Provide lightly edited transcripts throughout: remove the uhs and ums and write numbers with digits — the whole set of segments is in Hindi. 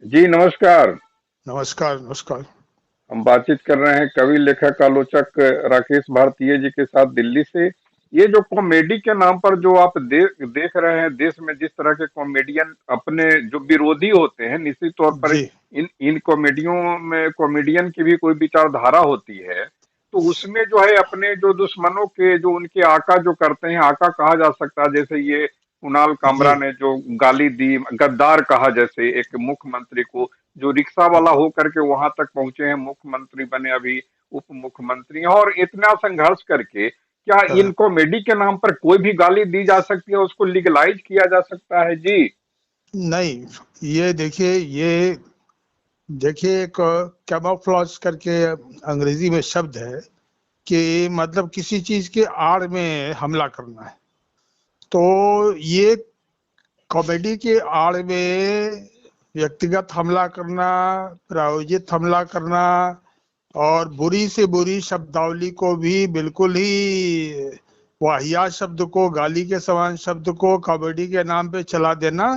जी नमस्कार। नमस्कार, नमस्कार। हम बातचीत कर रहे हैं कवि लेखक आलोचक राकेश भारतीय जी के साथ दिल्ली से। ये जो कॉमेडी के नाम पर जो आप देख रहे हैं देश में जिस तरह के कॉमेडियन अपने जो विरोधी होते हैं, निश्चित तौर पर जी, इन इन कॉमेडियों में कॉमेडियन की भी कोई विचारधारा होती है। तो उसमें जो है अपने जो दुश्मनों के जो उनके आका जो करते हैं, आका कहा जा सकता है। जैसे ये कुणाल कामरा जी, ने जो गाली दी, गद्दार कहा, जैसे एक मुख्यमंत्री को जो रिक्शा वाला हो करके वहां तक पहुंचे हैं, मुख्यमंत्री बने, अभी उप मुख्यमंत्री हैं, और इतना संघर्ष करके क्या इन हाँ। कॉमेडी के नाम पर कोई भी गाली दी जा सकती है, उसको लीगलाइज किया जा सकता है? जी नहीं, ये देखिए एक कैमोफ्लेज करके अंग्रेजी में शब्द है कि मतलब किसी चीज के आड़ में हमला करना है। तो ये कॉमेडी के आड़ में व्यक्तिगत हमला करना, प्रायोजित हमला करना और बुरी से बुरी शब्दावली को भी बिल्कुल ही वाहियात शब्द को, गाली के समान शब्द को कॉमेडी के नाम पे चला देना,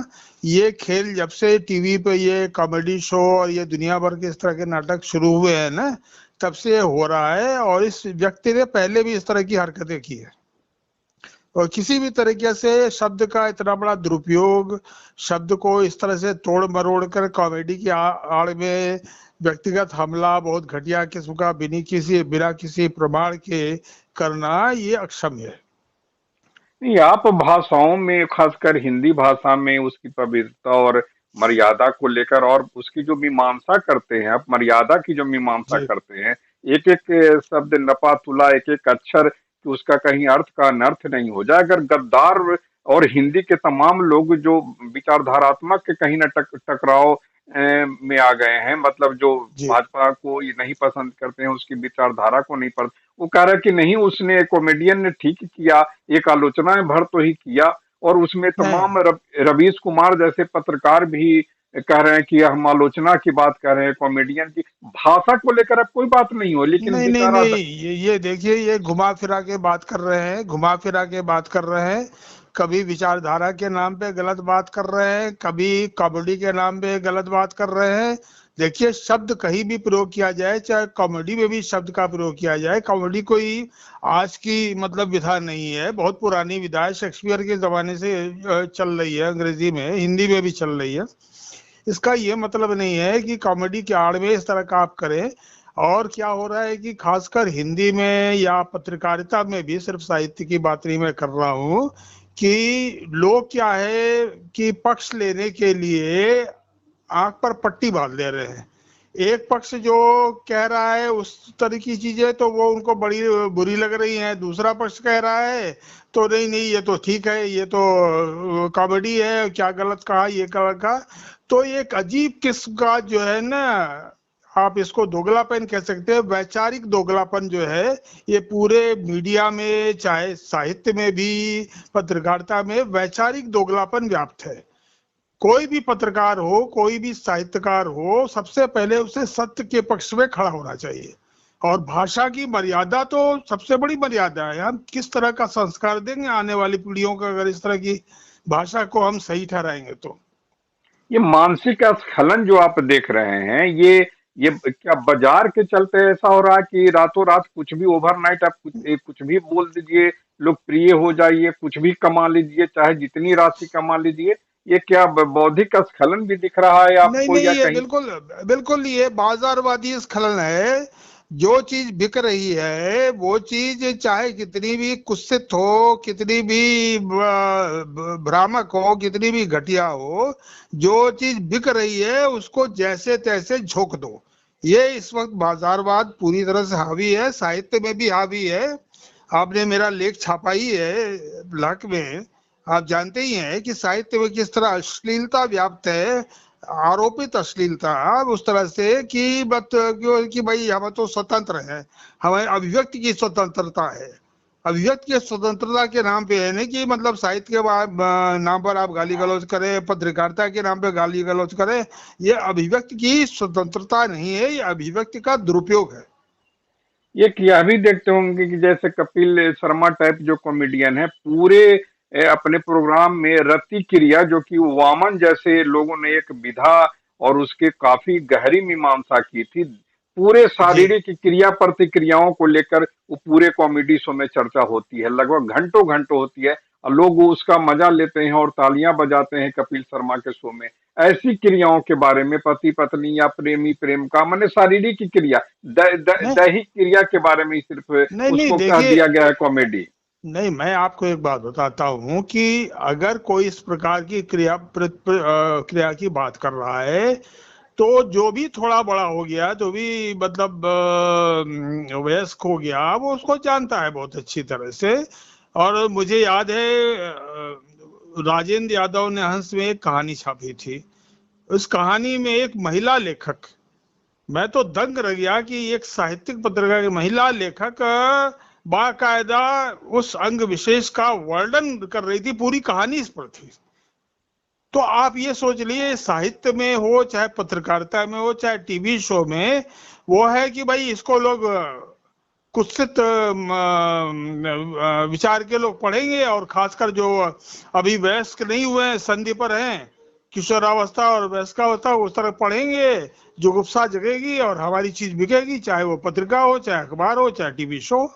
ये खेल जब से टीवी पे ये कॉमेडी शो और ये दुनिया भर के इस तरह के नाटक शुरू हुए हैं ना, तब से हो रहा है। और इस व्यक्ति ने पहले भी इस तरह की हरकतें की है और किसी भी तरीके से शब्द का इतना बड़ा दुरुपयोग, शब्द को इस तरह से तोड़ मरोड़ कर कॉमेडी की आड़ में व्यक्तिगत हमला बहुत घटिया किस्म का बिना किसी प्रमाण के करना, ये अक्षम्य है। नहीं, आप भाषाओं में खासकर हिंदी भाषा में उसकी पवित्रता और मर्यादा को लेकर और उसकी जो मीमांसा करते हैं, आप मर्यादा की जो मीमांसा जी, करते हैं, एक एक शब्द नपा तुला, एक एक अक्षर कि उसका कहीं अर्थ का अनर्थ नहीं हो जाए। अगर गद्दार और हिंदी के तमाम लोग जो विचारधारात्मक के कहीं न टकराव में आ गए हैं, मतलब जो जी। भाजपा को ये नहीं पसंद करते हैं, उसकी विचारधारा को नहीं पसंद, वो कह रहा है कि नहीं, उसने कॉमेडियन ने ठीक किया, एक आलोचना भर तो ही किया। और उसमें नहीं, तमाम रवीश कुमार जैसे पत्रकार भी कह रहे हैं कि हम आलोचना की बात कर रहे हैं, कॉमेडियन की भाषा को लेकर अब कोई बात नहीं हो, लेकिन नहीं, नहीं, विचारा। नहीं, ये देखिए, ये घुमा फिरा के बात कर रहे हैं, घुमा फिरा के बात कर रहे हैं। कभी विचारधारा के नाम पे गलत बात कर रहे हैं, कभी कॉमेडी के नाम पे गलत बात कर रहे हैं। देखिए, शब्द कहीं भी प्रयोग किया जाए, चाहे कॉमेडी में भी शब्द का प्रयोग किया जाए, कॉमेडी कोई आज की मतलब विधा नहीं है, बहुत पुरानी विधा है, शेक्सपियर के जमाने से चल रही है, अंग्रेजी में, हिंदी में भी चल रही है। इसका ये मतलब नहीं है कि कॉमेडी के आड़ में इस तरह का आप करें। और क्या हो रहा है कि खासकर हिंदी में या पत्रकारिता में भी, सिर्फ साहित्य की बात नहीं मैं कर रहा हूँ, कि लोग क्या है कि पक्ष लेने के लिए आंख पर पट्टी बांध ले रहे हैं। एक पक्ष जो कह रहा है उस तरह की चीजें तो वो उनको बड़ी बुरी लग रही हैं, दूसरा पक्ष कह रहा है तो नहीं नहीं ये तो ठीक है, ये तो कॉमेडी है, क्या गलत कहा, ये गलत कहा। तो एक अजीब किस्म का जो है ना, आप इसको दोगलापन कह सकते हैं, वैचारिक दोगलापन जो है, ये पूरे मीडिया में, चाहे साहित्य में भी, पत्रकारिता में वैचारिक दोगलापन व्याप्त है। कोई भी पत्रकार हो, कोई भी साहित्यकार हो, सबसे पहले उसे सत्य के पक्ष में खड़ा होना चाहिए। और भाषा की मर्यादा तो सबसे बड़ी मर्यादा है। हम किस तरह का संस्कार देंगे आने वाली पीढ़ियों को अगर इस तरह की भाषा को हम सही ठहराएंगे तो। ये मानसिक स्खलन जो आप देख रहे हैं, ये क्या बाजार के चलते ऐसा हो रहा है कि रातों रात कुछ भी ओवरनाइट आप कुछ भी बोल दीजिए, लोकप्रिय हो जाइए, कुछ भी कमा लीजिए, चाहे जितनी राशि कमा लीजिए? ये क्या बौद्धिक स्खलन भी दिख रहा है नहीं, आपको, नहीं, या ये कहीं? बिल्कुल बिल्कुल ये बाजारवादी स्खलन है। जो चीज बिक रही है वो चीज चाहे कितनी भी कुत्सित हो, कितनी भी भ्रामक हो, कितनी भी घटिया हो, जो चीज बिक रही है उसको जैसे तैसे झोंक दो। ये इस वक्त बाजारवाद पूरी तरह से हावी है, साहित्य में भी हावी है। आपने मेरा लेख छापा ही है ब्लॉक में। आप जानते ही हैं कि साहित्य में किस तरह अश्लीलता व्याप्त है, आरोपित अश्लीलता उस तरह से कि बत कि भाई हम तो स्वतंत्र हैं, हमें अभिव्यक्ति की स्वतंत्रता है। अभिव्यक्ति की स्वतंत्रता के नाम पे है नहीं कि मतलब साहित्य के नाम पर आप गाली गलौज करें, पत्रकारिता के नाम पे गाली गलौज करें। ये अभिव्यक्ति की स्वतंत्रता नहीं है, ये अभिव्यक्ति का दुरुपयोग है। ये यह भी देखते होंगे कि जैसे कपिल शर्मा टाइप जो कॉमेडियन है, पूरे अपने प्रोग्राम में रति क्रिया, जो कि वामन जैसे लोगों ने एक विधा और उसके काफी गहरी मीमांसा की थी। पूरे जी। शारीरिक क्रिया प्रतिक्रियाओं को लेकर वो पूरे कॉमेडी शो में चर्चा होती है, लगभग घंटों घंटों होती है और लोग उसका मजा लेते हैं और तालियां बजाते हैं कपिल शर्मा के शो में। ऐसी क्रियाओं के बारे में, पति पत्नी या प्रेमी प्रेम का, माने शारीरिक क्रिया, नहीं दैहिक क्रिया के बारे में ही सिर्फ नहीं नहीं, उसको कह देखिए, दिया गया है कॉमेडी। नहीं, मैं आपको एक बात बताता हूँ कि अगर कोई इस प्रकार की क्रिया की बात कर रहा है, तो जो भी थोड़ा बड़ा हो गया, जो भी मतलब वयस्क हो गया, वो उसको जानता है बहुत अच्छी तरह से। और मुझे याद है, राजेंद्र यादव ने हंस में एक कहानी छापी थी। उस कहानी में एक महिला लेखक, मैं तो दंग रह गया कि एक साहित्यिक पत्रिका की महिला लेखक बाकायदा उस अंग विशेष का वर्णन कर रही थी, पूरी कहानी इस पर थी। तो आप ये सोच लिए, साहित्य में हो, चाहे पत्रकारिता में हो, चाहे टीवी शो में, वो है कि भाई इसको लोग कुत्सित विचार के लोग पढ़ेंगे, और खासकर जो अभी वयस्क नहीं हुए हैं, संधि पर हैं, किशोरावस्था और वयस्कावस्था, उस तरह पढ़ेंगे, जुगुप्सा जगेगी और हमारी चीज बिकेगी, चाहे वो पत्रिका हो, चाहे अखबार हो, चाहे टीवी शो।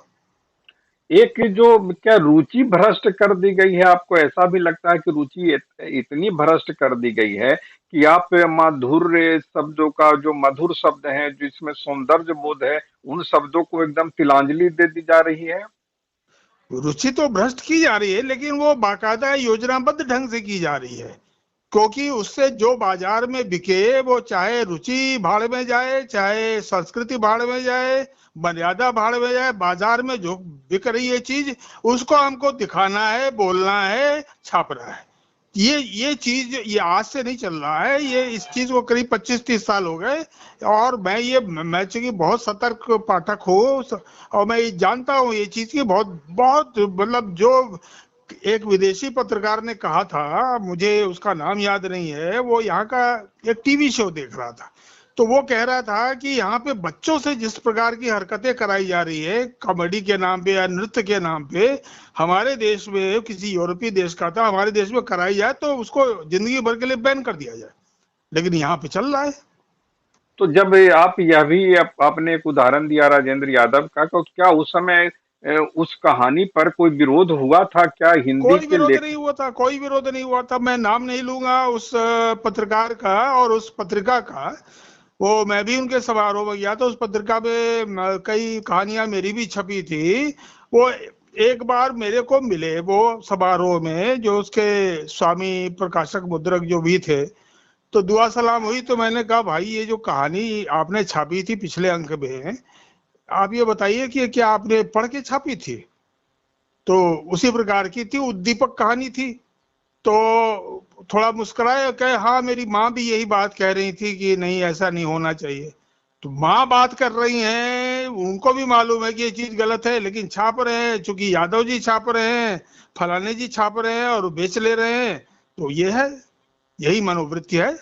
एक जो क्या रुचि भ्रष्ट कर दी गई है, आपको ऐसा भी लगता है कि रुचि इतनी भ्रष्ट कर दी गई है कि आप माधुर्य शब्दों का, जो मधुर शब्द हैं, जिसमें सौंदर्य बोध है, उन शब्दों को एकदम तिलांजलि दे दी जा रही है। रुचि तो भ्रष्ट की जा रही है, लेकिन वो बाकायदा योजनाबद्ध ढंग से की जा रही है, क्योंकि उससे जो बाजार में बिके, वो चाहे रुचि भाड़ में जाए, चाहे संस्कृति भाड़ में जाए, मर्यादा भाड़ में जाए, बाजार में जो बिक रही है चीज, उसको हमको दिखाना है, बोलना है, छापना है। ये चीज ये आज से नहीं चल रहा है, ये इस चीज को करीब 25-30 साल हो गए। और मैं चूंकि बहुत सतर्क पाठक हूँ, और मैं ये जानता हूँ ये चीज की बहुत बहुत मतलब, जो एक विदेशी पत्रकार ने कहा था, मुझे उसका नाम याद नहीं है, वो यहाँ का एक टीवी शो देख रहा था, तो वो कह रहा था कि यहाँ पे बच्चों से जिस प्रकार की हरकतें कराई जा रही है कॉमेडी के नाम पे या नृत्य के नाम पे, हमारे देश में, किसी यूरोपीय देश का था, हमारे देश में कराई जाए तो उसको जिंदगी भर के लिए बैन कर दिया जाए, लेकिन यहाँ पे चल रहा है। तो जब आप यह भी आपने एक उदाहरण दिया राजेंद्र यादव का, तो क्या उस समय उस कहानी पर कोई विरोध हुआ था क्या, हिंदी कोई के विरोध लेख? नहीं हुआ था, कोई विरोध नहीं हुआ था। मैं नाम नहीं लूंगा उस पत्रकार का और उस पत्रिका का। वो मैं भी उनके समारोह में गया था, उस पत्रिका में कई कहानियां मेरी भी छपी थी। वो एक बार मेरे को मिले वो समारोह में, जो उसके स्वामी प्रकाशक मुद्रक जो भी थे, तो दुआ सलाम हुई। तो मैंने कहा, भाई ये जो कहानी आपने छापी थी पिछले अंक में, आप ये बताइए कि क्या आपने पढ़ के छापी थी? तो उसी प्रकार की थी, उद्दीपक कहानी थी। तो थोड़ा मुस्कुराए और कहे, हाँ मेरी माँ भी यही बात कह रही थी कि नहीं, ऐसा नहीं होना चाहिए। तो माँ बात कर रही हैं, उनको भी मालूम है कि ये चीज गलत है, लेकिन छाप रहे हैं, चूंकि यादव जी छाप रहे हैं, फलाने जी छाप रहे हैं और बेच ले रहे हैं। तो ये है, यही मनोवृत्ति है।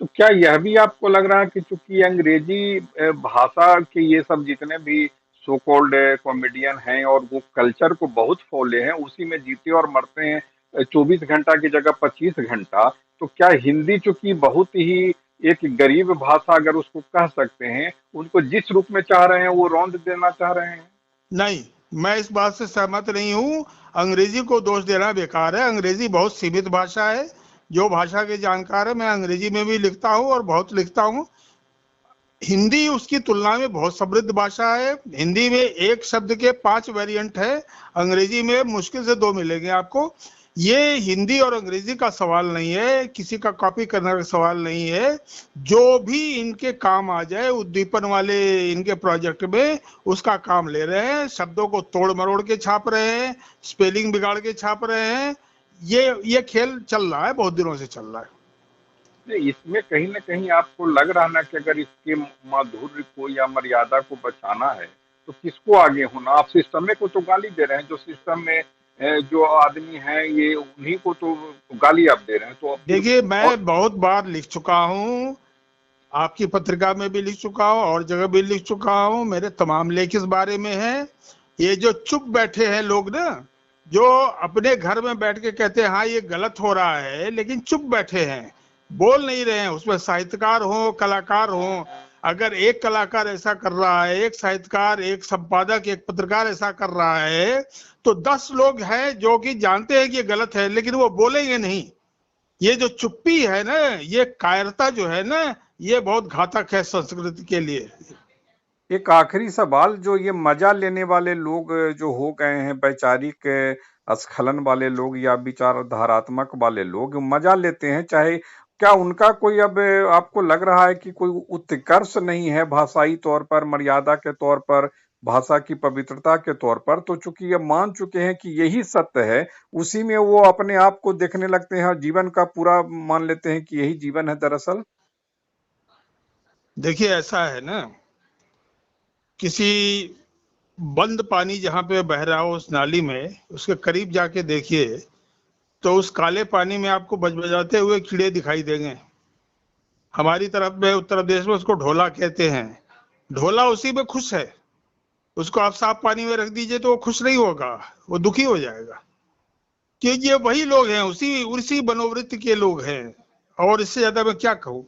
तो क्या यह भी आपको लग रहा है कि चूंकि अंग्रेजी भाषा के ये सब जितने भी सो कॉल्ड कॉमेडियन हैं और वो कल्चर को बहुत फॉले हैं, उसी में जीते और मरते हैं 24 घंटा की जगह 25 घंटा, तो क्या हिंदी चूंकि बहुत ही एक गरीब भाषा अगर उसको कह सकते हैं, उनको जिस रूप में चाह रहे हैं वो रौंद देना चाह रहे हैं? नहीं, मैं इस बात से सहमत नहीं हूँ। अंग्रेजी को दोष देना बेकार है। अंग्रेजी बहुत सीमित भाषा है। जो भाषा के जानकार है, मैं अंग्रेजी में भी लिखता हूँ और बहुत लिखता हूँ। हिंदी उसकी तुलना में बहुत समृद्ध भाषा है। हिंदी में एक शब्द के 5 वेरिएंट है, अंग्रेजी में मुश्किल से 2 मिलेंगे आपको। ये हिंदी और अंग्रेजी का सवाल नहीं है, किसी का कॉपी करने का सवाल नहीं है। जो भी इनके काम आ जाए उद्दीपन वाले इनके प्रोजेक्ट में, उसका काम ले रहे हैं, शब्दों को तोड़ मरोड़ के छाप रहे हैं, स्पेलिंग बिगाड़ के छाप रहे हैं। ये खेल चल रहा है, बहुत दिनों से चल रहा है। नहीं, इसमें कहीं ना कहीं आपको लग रहा ना कि अगर इसके माधुर्य को या मर्यादा को बचाना है, तो किसको आगे होना? आप सिस्टम को तो गाली दे रहे हैं, जो सिस्टम में जो आदमी हैं ये उन्हीं को तो गाली आप दे रहे हैं, तो अब फिर देखिए, और मैं बहुत बार लिख चुका हूँ, आपकी पत्रिका में भी लिख चुका हूँ और जगह भी लिख चुका हूँ, मेरे तमाम लेख इस बारे में हैं। ये जो चुप बैठे हैं लोग ना, जो अपने घर में बैठ के कहते हैं हाँ ये गलत हो रहा है, लेकिन चुप बैठे हैं, बोल नहीं रहे हैं। उसमें साहित्यकार हो, कलाकार हो, अगर एक कलाकार ऐसा कर रहा है, एक साहित्यकार, एक संपादक, एक पत्रकार ऐसा कर रहा है, तो 10 लोग हैं जो कि जानते हैं कि ये गलत है, लेकिन वो बोलेंगे नहीं। ये जो चुप्पी है ना, ये कायरता जो है ना, ये बहुत घातक है संस्कृति के लिए। एक आखिरी सवाल, जो ये मजा लेने वाले लोग जो हो गए हैं, वैचारिक स्खलन वाले लोग या विचारधारात्मक वाले लोग मजा लेते हैं, चाहे क्या उनका कोई अब आपको लग रहा है कि कोई उत्कर्ष नहीं है भाषाई तौर पर, मर्यादा के तौर पर, भाषा की पवित्रता के तौर पर? तो चूंकि ये मान चुके हैं कि यही सत्य है, उसी में वो अपने आप को देखने लगते हैं और जीवन का पूरा मान लेते हैं कि यही जीवन है दरअसल। देखिए ऐसा है ना, किसी बंद पानी जहां पे बह रहा हो उस नाली में, उसके करीब जाके देखिए तो उस काले पानी में आपको बजबजाते हुए कीड़े दिखाई देंगे। हमारी तरफ में, उत्तर प्रदेश में उसको ढोला कहते हैं। ढोला उसी में खुश है। उसको आप साफ पानी में रख दीजिए तो वो खुश नहीं होगा, वो दुखी हो जाएगा। क्योंकि ये वही लोग हैं, उसी उसी मनोवृत्ति के लोग हैं। और इससे ज्यादा मैं क्या कहूँ।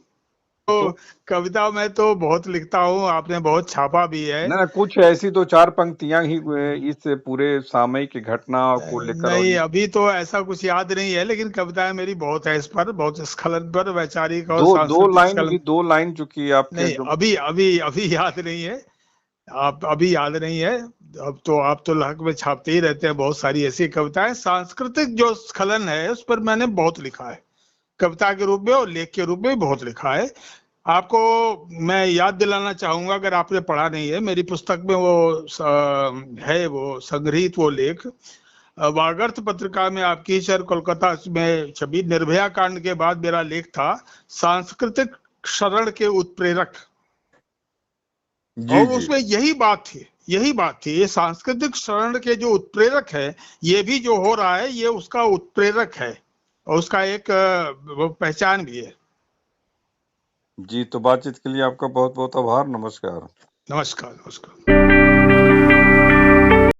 तो तो कविता में तो बहुत लिखता हूँ, आपने बहुत छापा भी है। ना कुछ ऐसी दो चार पंक्तियां ही इस पूरे सामयिक घटना को लेकर और नहीं, अभी तो ऐसा कुछ याद नहीं है, लेकिन कविताएं मेरी बहुत है इस पर, बहुत स्खलन पर, वैचारिक और दो दो सांस्कृतिक लाइन स्खलन। भी, दो लाइन चूंकि आपके नहीं, जो। अभी अभी अभी याद नहीं है। आप अभी याद नहीं है। अब तो आप तो लहक में छापते ही रहते हैं बहुत सारी ऐसी कविताएं। सांस्कृतिक जो स्खलन है उस पर मैंने बहुत लिखा है, कविता के रूप में और लेख के रूप में भी बहुत लिखा है। आपको मैं याद दिलाना चाहूंगा, अगर आपने पढ़ा नहीं है, मेरी पुस्तक में वो है वो संग्रहित वो लेख। वागर्थ पत्रिका में आपकी शहर कोलकाता में छपी निर्भया कांड के बाद मेरा लेख था, सांस्कृतिक शरण के उत्प्रेरक। जी और जी। उसमें यही बात थी, यही बात थी, ये सांस्कृतिक शरण के जो उत्प्रेरक है, ये भी जो हो रहा है ये उसका उत्प्रेरक है, और उसका एक वो पहचान भी है। जी, तो बातचीत के लिए आपका बहुत बहुत आभार। नमस्कार। नमस्कार, नमस्कार।